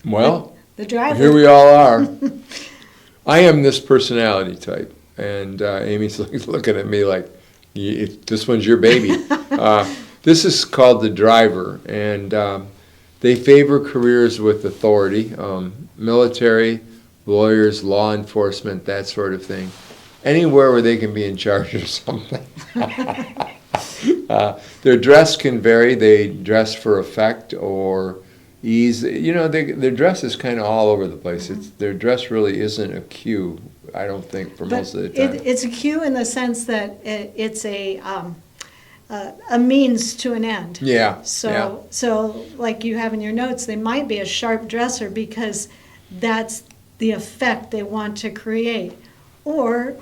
Well, the driver. here we all are. I am this personality type, and Amy's looking at me like, this one's your baby. This is called the driver, and they favor careers with authority, military, lawyers, law enforcement, that sort of thing. Anywhere where they can be in charge of something. Their dress can vary. They dress for effect or ease. You know, their dress is kind of all over the place. Their dress really isn't a cue, I don't think, for most of the time. It's a cue in the sense that it's a means to an end. Yeah. So like you have in your notes, they might be a sharp dresser because that's the effect they want to create. Or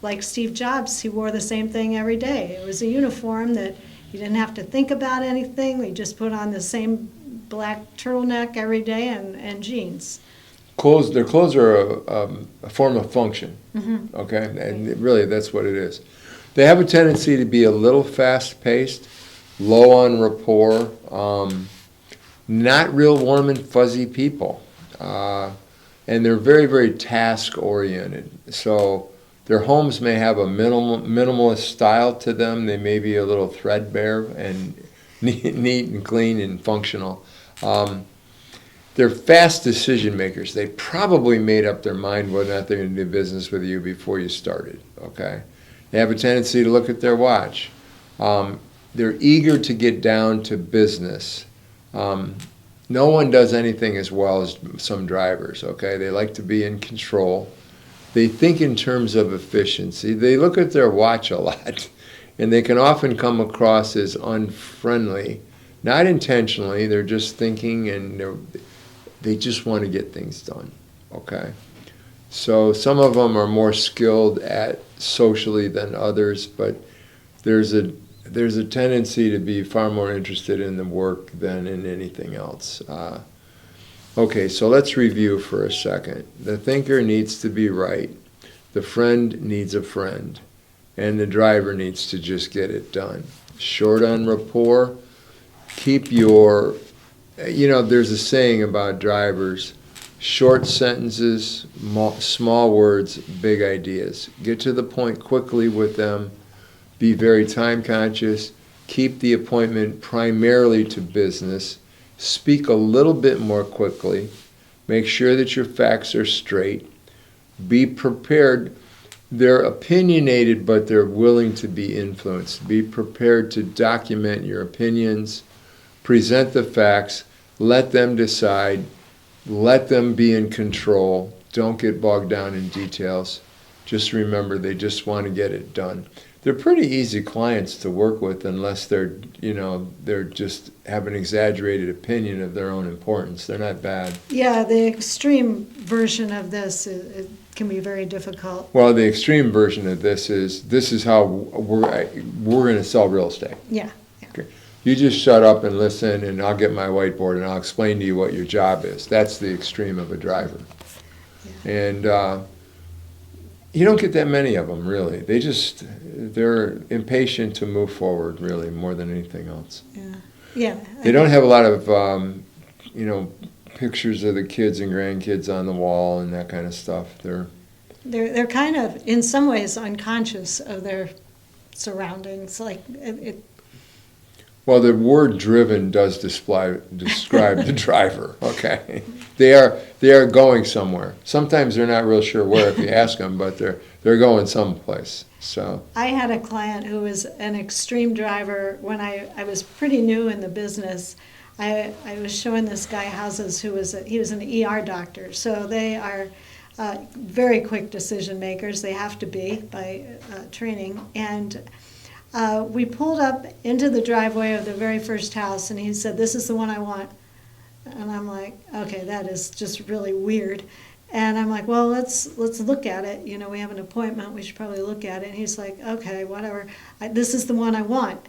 like Steve Jobs, he wore the same thing every day. It was a uniform that you didn't have to think about anything. We just put on the same black turtleneck every day and jeans. Their clothes are a form of function, okay? And really, that's what it is. They have a tendency to be a little fast-paced, low on rapport, not real warm and fuzzy people. And they're very, very task-oriented. So their homes may have a minimalist style to them. They may be a little threadbare and neat and clean and functional. They're fast decision makers. They probably made up their mind whether or not they're going to do business with you before you started, okay? They have a tendency to look at their watch. They're eager to get down to business. No one does anything as well as some drivers, okay? They like to be in control. They think in terms of efficiency. They look at their watch a lot, and they can often come across as unfriendly. Not intentionally, they're just thinking and they just want to get things done, okay? So some of them are more skilled at socially than others, but there's a tendency to be far more interested in the work than in anything else. Okay, so let's review for a second. The thinker needs to be right. The friend needs a friend. And the driver needs to just get it done. Short on rapport. Keep your, there's a saying about drivers, short sentences, small words, big ideas. Get to the point quickly with them. Be very time conscious. Keep the appointment primarily to business. Speak a little bit more quickly. Make sure that your facts are straight. Be prepared. They're opinionated, but they're willing to be influenced. Be prepared to document your opinions. Present the facts. Let them decide. Let them be in control. Don't get bogged down in details. Just remember, they just want to get it done. They're pretty easy clients to work with unless they're just have an exaggerated opinion of their own importance. They're not bad. Yeah, the extreme version of this it can be very difficult. Well, the extreme version of this is how we're going to sell real estate. Yeah. Okay. You just shut up and listen, and I'll get my whiteboard and I'll explain to you what your job is. That's the extreme of a driver. Yeah. And you don't get that many of them, really. They're impatient to move forward, really, more than anything else. Yeah. Yeah. They don't have a lot of, pictures of the kids and grandkids on the wall and that kind of stuff. They're kind of, in some ways, unconscious of their surroundings. Like it. Well, the word "driven" does describe the driver. Okay, they are going somewhere. Sometimes they're not real sure where if you ask them, but they're going someplace. So I had a client who was an extreme driver when I was pretty new in the business. I was showing this guy houses he was an ER doctor, so they are very quick decision makers. They have to be by training. And we pulled up into the driveway of the very first house, and he said, "This is the one I want." And I'm like, "Okay, that is just really weird." And I'm like, "Well, let's look at it. We have an appointment. We should probably look at it." And he's like, "Okay, whatever. This is the one I want."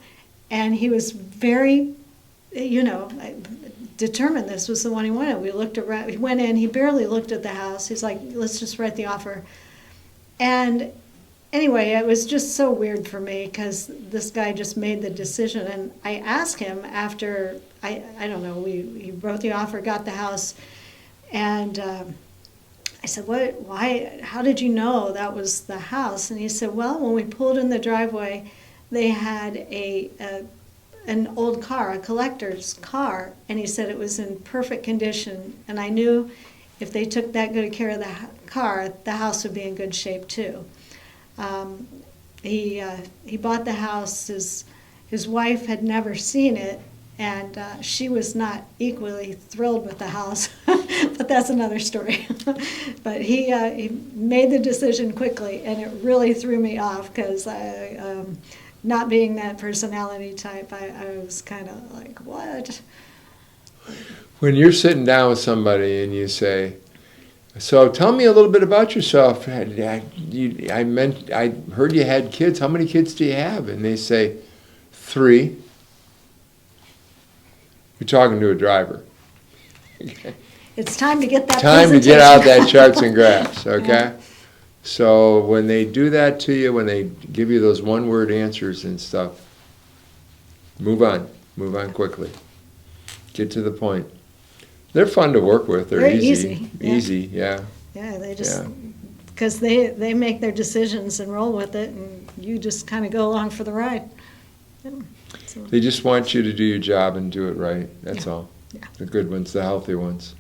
And he was very, determined this was the one he wanted. We looked around. He went in. He barely looked at the house. He's like, "Let's just write the offer." And anyway, it was just so weird for me because this guy just made the decision. And I asked him after, I don't know, he wrote the offer, got the house, And I said, "What? Why? How did you know that was the house?" And he said, "Well, when we pulled in the driveway, they had an old car, a collector's car, and he said it was in perfect condition. And I knew if they took that good care of the car, the house would be in good shape too." He bought the house. His wife had never seen it, and she was not equally thrilled with the house, but that's another story. But he made the decision quickly, and it really threw me off because not being that personality type, I was kind of like, what? When you're sitting down with somebody and you say, "So tell me a little bit about yourself. I heard you had kids. How many kids do you have?" And they say, 3. You're talking to a driver. Okay. It's time to get that Time to get out presentation. that charts and graphs, okay? Yeah. So when they do that to you, when they give you those one-word answers and stuff, move on quickly. Get to the point. They're fun to work with. They're Very easy. easy, yeah. Easy, yeah. Yeah, they just, Yeah. because they make their decisions and roll with it, and you just kind of go along for the ride. Yeah, so, They just want you to do your job and do it right. That's all. Yeah. The good ones, the healthy ones.